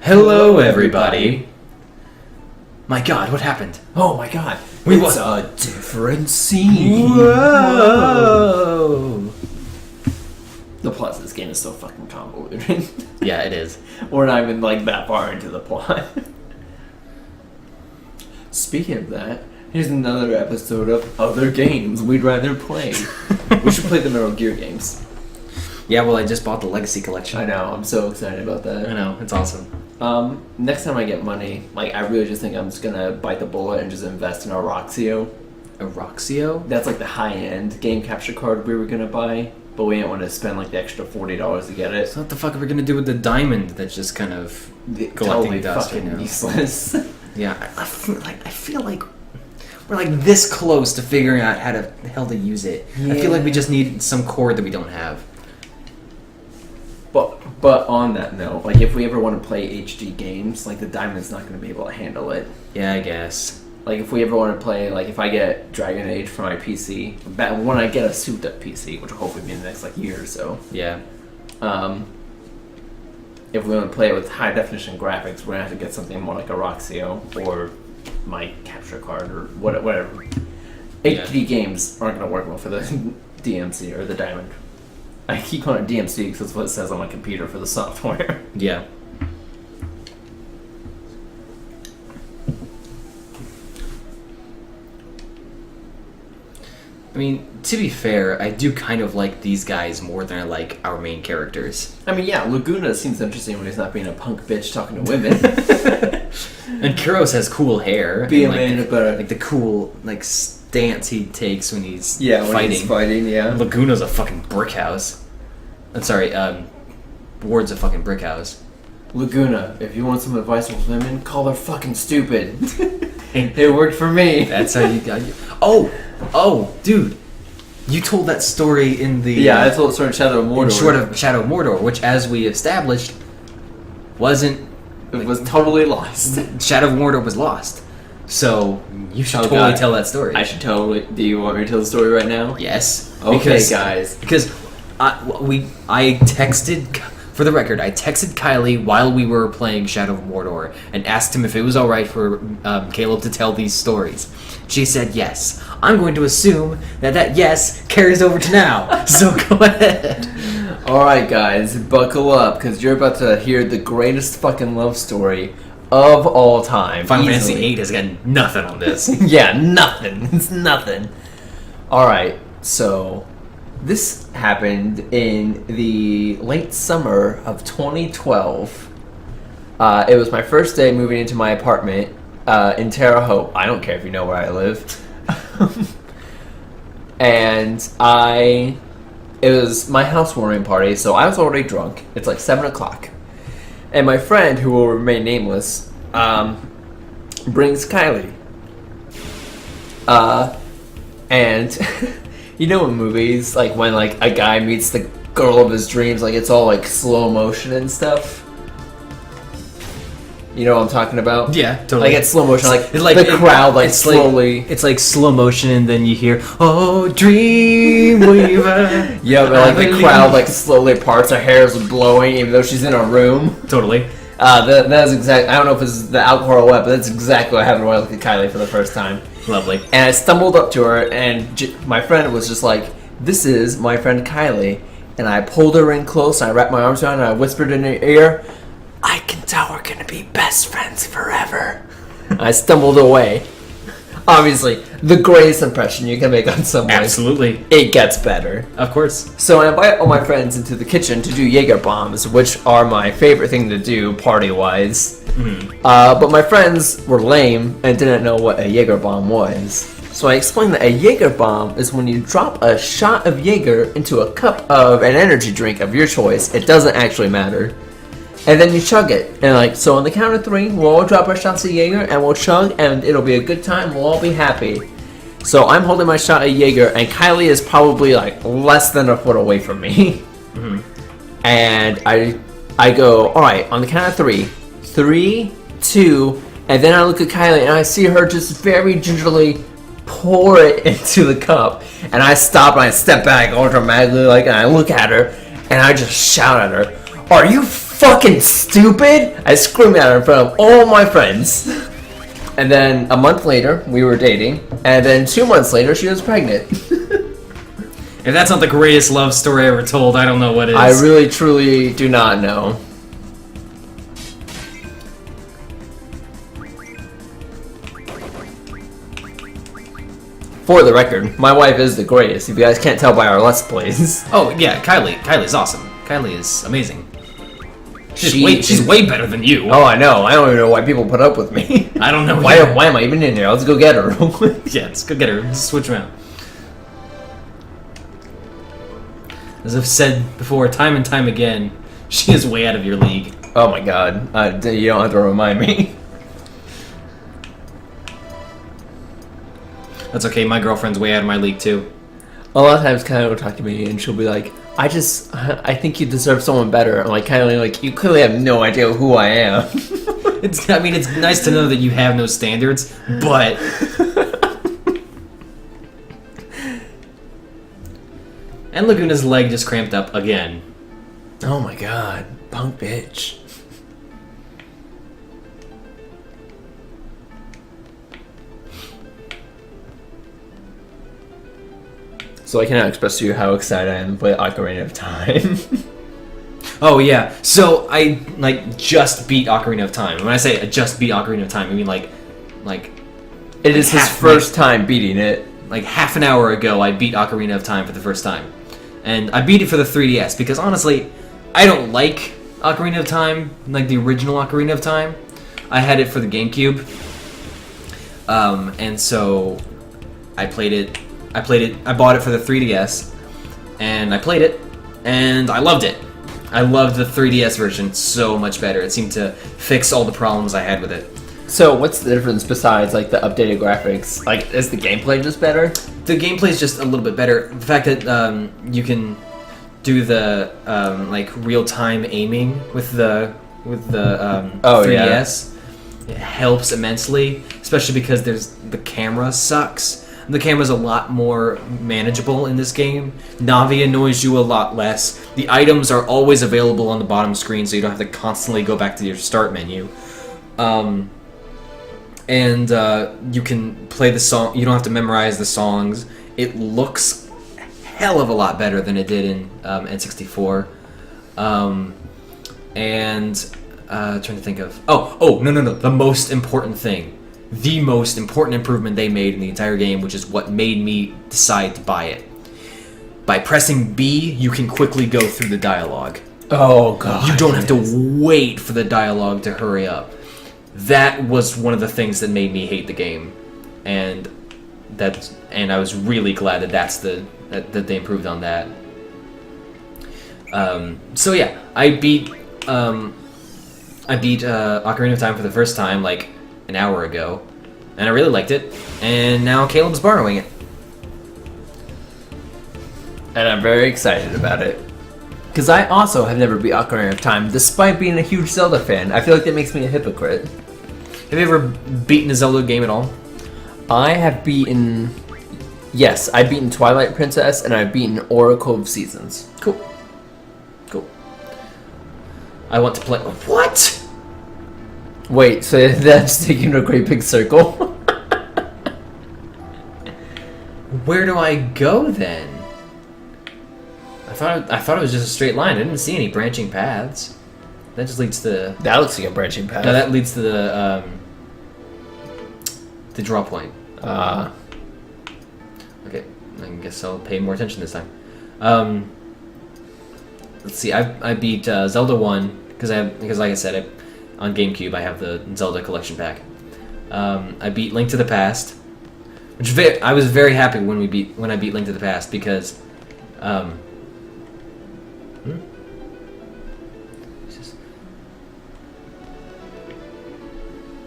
Hello, everybody. My God, what happened? Oh my God! It's a different scene. Whoa! The plot of this game is so fucking convoluted. Yeah, it is. We're not even like that far into the plot. Speaking of that, here's another episode of Other Games We'd Rather Play. We should play the Metal Gear games. Yeah, well, I just bought the Legacy Collection. I know, I'm so excited about that. I know, it's awesome. Next time I get money, like, I really just think I'm just gonna bite the bullet and just invest in a Roxio. A Roxio? That's like the high-end game capture card we were gonna buy, but we didn't want to spend like the extra $40 to get it. So what the fuck are we gonna do with the diamond that's just kind of collecting Totally dust fucking right now? useless. Yeah, I feel like we're like this close to figuring out how the hell to use it. Yeah. I feel like we just need some cord that we don't have. But on that note, like if we ever want to play HD games, like the Diamond's not going to be able to handle it. Yeah, I guess. Like if we ever want to play, like if I get Dragon Age for my PC, when I get a souped up PC, which will hopefully be in the next like year or so. Yeah. If we want to play it with high definition graphics, we're gonna have to get something more like a Roxio or my capture card or whatever. Yeah. HD games aren't gonna work well for the DMC or the Diamond. I keep calling it DMC because that's what it says on my computer for the software. Yeah. I mean, to be fair, I do kind of like these guys more than I like our main characters. I mean, yeah, Laguna seems interesting when he's not being a punk bitch talking to women. And Kuros has cool hair. Be a and, man about like the cool stance he takes when he's when fighting. he's fighting, yeah. Laguna's a fucking brick house. I'm sorry, Ward's a fucking brick house. Laguna, if you want some advice with women, call her fucking stupid. It worked for me. That's how you got you. Oh, dude. You told that story in the... Yeah, I told the story in Shadow of Mordor. Shadow of Mordor, which, as we established, wasn't... It was totally lost. Shadow of Mordor was lost. So, you should totally God. tell that story. I should totally... Do you want me to tell the story right now? Yes. Okay, guys. Because I texted... For the record, I texted Kylie while we were playing Shadow of Mordor and asked him if it was alright for Caleb to tell these stories. She said yes. I'm going to assume that yes carries over to now. So go ahead. Alright, guys, buckle up, because you're about to hear the greatest fucking love story of all time. Final Easily. Fantasy VIII has got nothing on this. Yeah, nothing. It's nothing. Alright, so... This happened in the late summer of 2012. It was my first day moving into my apartment in Terre Haute. I don't care if you know where I live. And it was my housewarming party, so I was already drunk. It's like 7 o'clock. And my friend, who will remain nameless, brings Kylie. And... You know in movies, like when like a guy meets the girl of his dreams, like it's all like slow motion and stuff. You know what I'm talking about? Yeah, totally. Like it's slow motion, like it's the crowd like slowly. It's like slow motion, and then you hear, "Oh, Dreamweaver." Yeah, but like the crowd like slowly parts. Her hair is blowing, even though she's in a room. Totally. That is exact. I don't know if it's the alcohol or what, but that's exactly what happened when I looked at Kylie for the first time. Lovely. And I stumbled up to her, and my friend was just like, "This is my friend Kylie." And I pulled her in close, and I wrapped my arms around her, and I whispered in her ear, "I can tell we're gonna be best friends forever." I stumbled away. Obviously, the greatest impression you can make on someone. Absolutely. It gets better. Of course. So I invite all my friends into the kitchen to do Jaeger bombs, which are my favorite thing to do party-wise. But my friends were lame and didn't know what a Jaeger bomb was. So I explained that a Jaeger bomb is when you drop a shot of Jaeger into a cup of an energy drink of your choice. It doesn't actually matter. And then you chug it. And so on the count of 3, we'll all drop our shots of Jaeger and we'll chug and it'll be a good time. We'll all be happy. So I'm holding my shot of Jaeger and Kylie is probably like less than a foot away from me. And I go, alright, on the count of 3. 3, 2, and then I look at Kylie and I see her just very gingerly pour it into the cup. And I stop and I step back all dramatically and I look at her and I just shout at her, "Are you fucking stupid!" I screamed at her in front of all my friends. And then a month later, we were dating. And then 2 months later, she was pregnant. If that's not the greatest love story ever told, I don't know what is. I really, truly do not know. For the record, my wife is the greatest, if you guys can't tell by our Let's Plays. Oh, yeah, Kylie. Kylie's awesome. Kylie is amazing. She's way better than you. Oh, I know. I don't even know why people put up with me. I don't know. Why am I even in here? Let's go get her. Yeah, let's go get her. Let's switch around. As I've said before, time and time again, she is way out of your league. Oh my god. You don't have to remind me. That's okay, my girlfriend's way out of my league too. A lot of times Kylie will talk to me and she'll be like, I think you deserve someone better. I'm like, Kylie, like, you clearly have no idea who I am. It's nice to know that you have no standards, but... And Laguna's leg just cramped up again. Oh my god. Punk bitch. So I cannot express to you how excited I am to play Ocarina of Time. Oh yeah, so I just beat Ocarina of Time. When I say I just beat Ocarina of Time, I mean like it is his first time beating it. Like half an hour ago, I beat Ocarina of Time for the first time, and I beat it for the 3DS because honestly, I don't like Ocarina of Time, like the original Ocarina of Time. I had it for the GameCube, and so I played it. I bought it for the 3DS, and I played it, and I loved it. I loved the 3DS version so much better. It seemed to fix all the problems I had with it. So what's the difference besides like the updated graphics? Like, is the gameplay just better? The gameplay is just a little bit better. The fact that you can do the like real-time aiming with the 3DS, it helps immensely, especially because the camera sucks. The camera's a lot more manageable in this game. Navi annoys you a lot less. The items are always available on the bottom screen, so you don't have to constantly go back to your start menu. And you can play the song. You don't have to memorize the songs. It looks a hell of a lot better than it did in N64. Trying to think of... Oh, no. The most important thing. The most important improvement they made in the entire game, which is what made me decide to buy it. By pressing B, you can quickly go through the dialogue. Oh, God. You don't have to wait for the dialogue to hurry up. That was one of the things that made me hate the game. And I was really glad that they improved on that. So yeah, I beat Ocarina of Time for the first time like an hour ago, and I really liked it, and now Caleb's borrowing it. And I'm very excited about it. Because I also have never beat Ocarina of Time, despite being a huge Zelda fan. I feel like that makes me a hypocrite. Have you ever beaten a Zelda game at all? I have beaten... Yes, I've beaten Twilight Princess, and I've beaten Oracle of Seasons. Cool. I want to play... What? Wait, so that's taking a great big circle? Where do I go then? I thought it was just a straight line. I didn't see any branching paths. That just leads to... That looks like a branching path. No, that leads to the draw point. Okay, I guess I'll pay more attention this time. Let's see. I beat Zelda 1 because like I said, on GameCube I have the Zelda collection pack. I beat Link to the Past, which I was very happy when I beat Link to the Past because.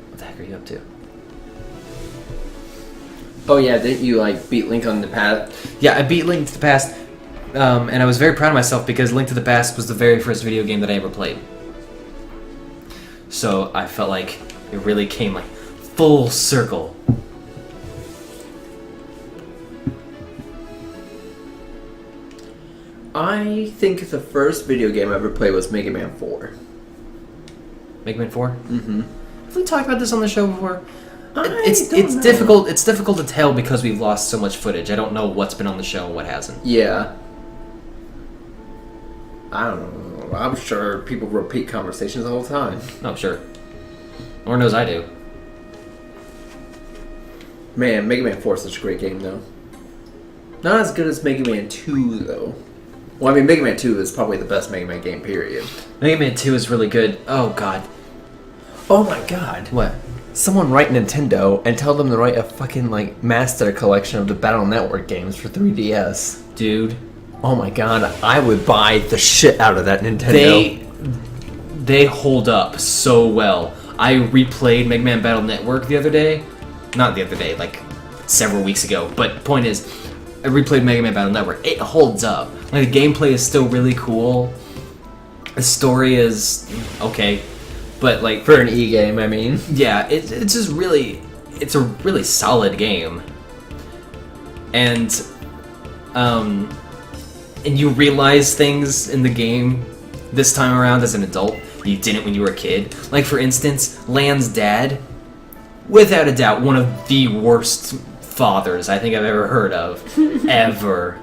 What the heck are you up to? Oh yeah, didn't you like beat Link on the Past? Yeah, I beat Link to the Past, and I was very proud of myself because Link to the Past was the very first video game that I ever played. So I felt like it really came like full circle. I think the first video game I ever played was Mega Man 4. Mega Man 4? Mm-hmm. Have we talked about this on the show before? It's don't know. difficult. It's difficult to tell because we've lost so much footage. I don't know what's been on the show and what hasn't. Yeah. I don't know. I'm sure people repeat conversations the whole time. Oh, sure. Lord knows I do. Man, Mega Man 4 is such a great game, though. Not as good as Mega Man 2, though. Well, I mean, Mega Man 2 is probably the best Mega Man game, period. Mega Man 2 is really good. Oh, God. Oh my god. What? Someone write Nintendo and tell them to write a fucking, like, master collection of the Battle Network games for 3DS. Dude. Oh my god, I would buy the shit out of that Nintendo. They hold up so well. I replayed Mega Man Battle Network the other day. Not the other day, like several weeks ago. But point is, I replayed Mega Man Battle Network. It holds up. Like, the gameplay is still really cool. The story is okay. But, like... For an E-game, I mean. Yeah, it's just really... It's a really solid game. And you realize things in the game this time around as an adult you didn't when you were a kid. Like, for instance, Lan's dad, without a doubt, one of the worst fathers I think I've ever heard of. Ever.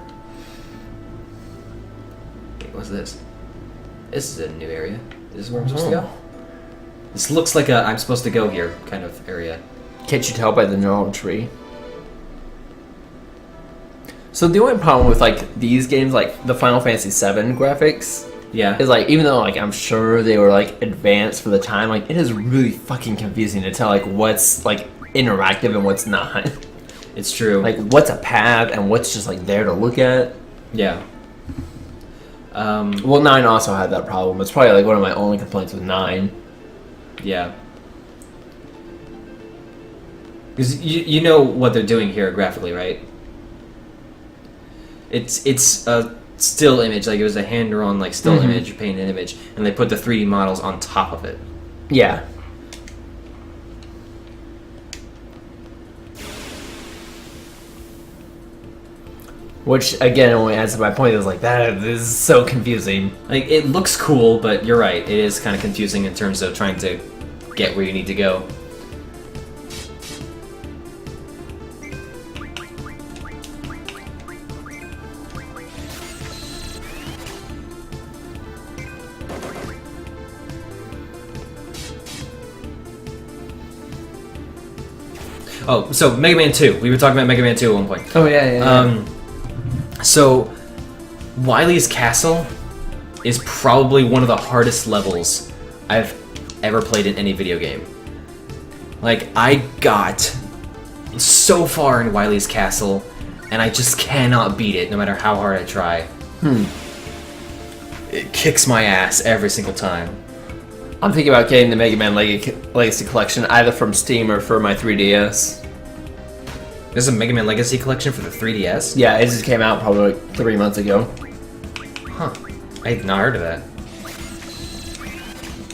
Okay, what's this? This is a new area. This is where I'm supposed to go? This looks like a I'm supposed to go here kind of area. Can't you tell by the knowledge tree? So the only problem with, like, these games, like the Final Fantasy VII graphics, Yeah. is, like, even though, like, I'm sure they were, like, advanced for the time, like, it is really fucking confusing to tell, like, what's, like, interactive and what's not. It's true. Like, what's a path and what's just, like, there to look at. Yeah. Well, 9 also had that problem. It's probably, like, one of my only complaints with 9. Yeah. Because you know what they're doing here graphically, right? It's a still image, like it was a hand-drawn like still image, painted image, and they put the 3D models on top of it. Yeah. Which, again, only adds to my point. Is like, that is so confusing. Like, it looks cool, but you're right, it is kind of confusing in terms of trying to get where you need to go. Oh, so Mega Man 2. We were talking about Mega Man 2 at one point. Oh, yeah. So, Wily's Castle is probably one of the hardest levels I've ever played in any video game. Like, I got so far in Wily's Castle, and I just cannot beat it, no matter how hard I try. It kicks my ass every single time. I'm thinking about getting the Mega Man Legacy Collection either from Steam or for my 3DS. There's a Mega Man Legacy Collection for the 3DS? Yeah, it just came out probably like 3 months ago. Huh. I had not heard of that.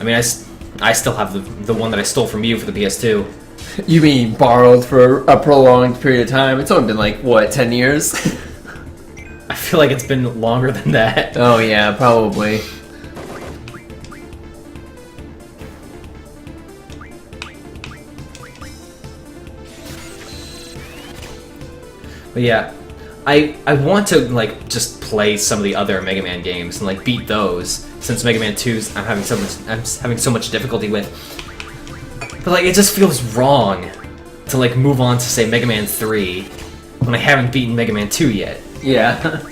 I mean, I still have the one that I stole from you for the PS2. You mean borrowed for a prolonged period of time? It's only been like, what, 10 years? I feel like it's been longer than that. Oh yeah, probably. But yeah, I want to like just play some of the other Mega Man games and like beat those, since Mega Man 2's I'm having so much difficulty with. But like, it just feels wrong to like move on to say Mega Man 3 when I haven't beaten Mega Man 2 yet. Yeah.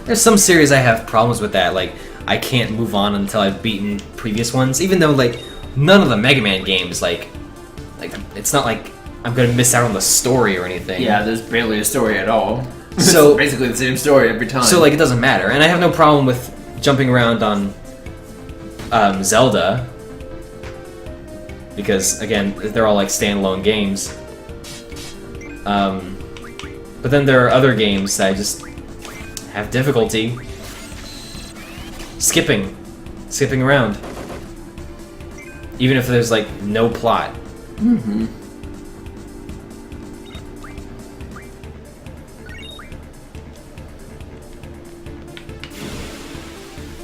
There's some series I have problems with that, like I can't move on until I've beaten previous ones, even though like none of the Mega Man games like it's not like I'm gonna miss out on the story or anything. Yeah, there's barely a story at all. So it's basically the same story every time. So like it doesn't matter, and I have no problem with jumping around on Zelda, because again they're all like standalone games. But then there are other games that I just have difficulty skipping around, even if there's like no plot. Mm-hmm.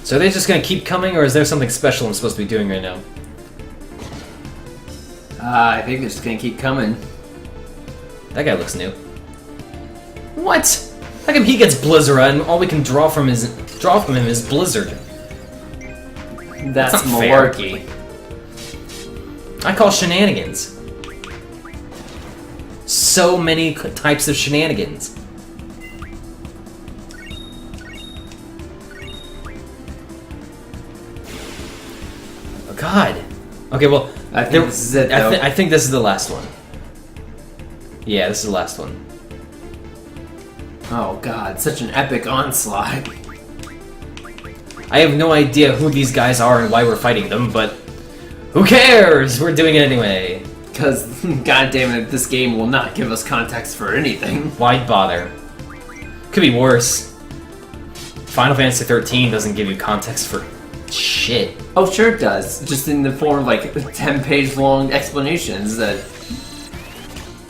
So are they just gonna keep coming, or is there something special I'm supposed to be doing right now? I think they're just gonna keep coming. That guy looks new. What? How come he gets Blizzard and all we can draw from him is Blizzard? That's not fair. malarkey. I call shenanigans. So many types of shenanigans. Oh, God. Okay, well, I think this is it, though. I think this is the last one. Yeah, this is the last one. Oh god, such an epic onslaught. I have no idea who these guys are and why we're fighting them, but who cares? We're doing it anyway. Because, goddammit, this game will not give us context for anything. Why bother? Could be worse. Final Fantasy 13 doesn't give you context for shit. Oh, sure it does. Just in the form of, like, 10-page long explanations that...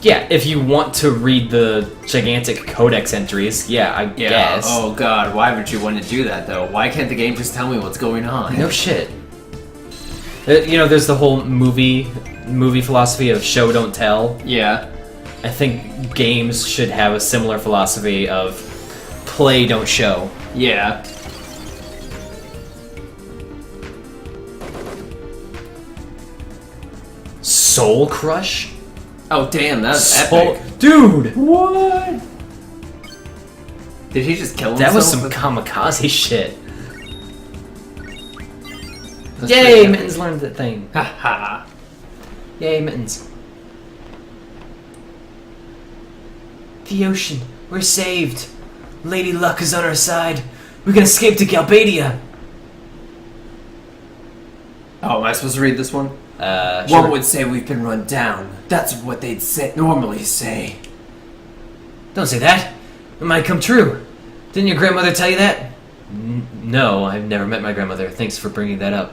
Yeah, if you want to read the gigantic codex entries, yeah, I guess. Oh god, why would you want to do that, though? Why can't the game just tell me what's going on? No shit. You know, there's the whole movie philosophy of show, don't tell. Yeah. I think games should have a similar philosophy of play, don't show. Yeah. Soul Crush? Oh damn, that's epic. Dude! What? Did he just kill himself? That was some kamikaze shit. That's Yay, pretty epic. Mittens learned that thing. Haha. Yay, Mittens. The ocean. We're saved. Lady Luck is on our side. We can escape to Galbadia. Oh, am I supposed to read this one? Sure. One would say we've been run down. That's what they'd normally say. Don't say that. It might come true. Didn't your grandmother tell you that? No, I've never met my grandmother. Thanks for bringing that up.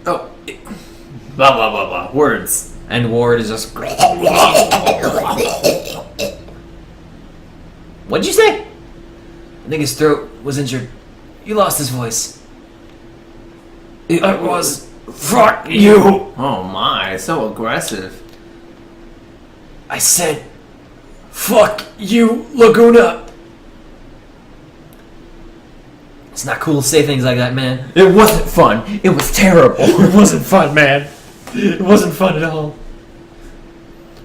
Oh. Blah, blah, blah, blah. Words. And Ward is just... What'd you say? I think his throat was injured. You lost his voice. It was... Fuck you! Oh my, so aggressive. I said... Fuck you, Laguna! It's not cool to say things like that, man. It wasn't fun. It was terrible. It wasn't fun, man. It wasn't fun at all.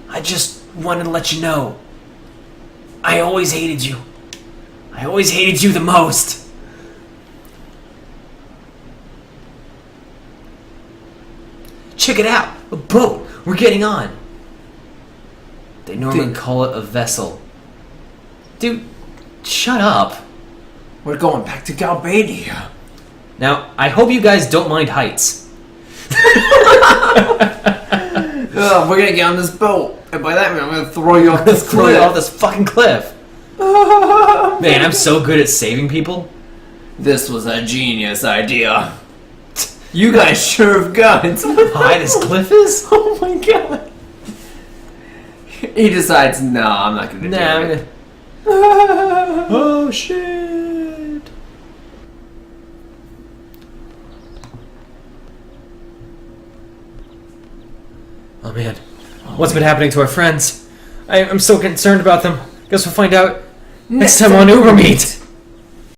I just wanted to let you know. I always hated you. I always hated you the most. Check it out. A boat. We're getting on. They normally call it a vessel. Dude, shut up. We're going back to Galbadia. Now, I hope you guys don't mind heights. We're gonna get on this boat, and by that I mean I'm gonna throw you off this Throw cliff. you off this fucking cliff. Man, I'm so good at saving people. This was a genius idea. You guys sure have guns. High this cliff is? Oh my god. He decides, no, I'm not gonna Nah, do I'm it. gonna... Oh shit. Oh man. What's been happening to our friends? I'm so concerned about them. Guess we'll find out next time on Uber Meet.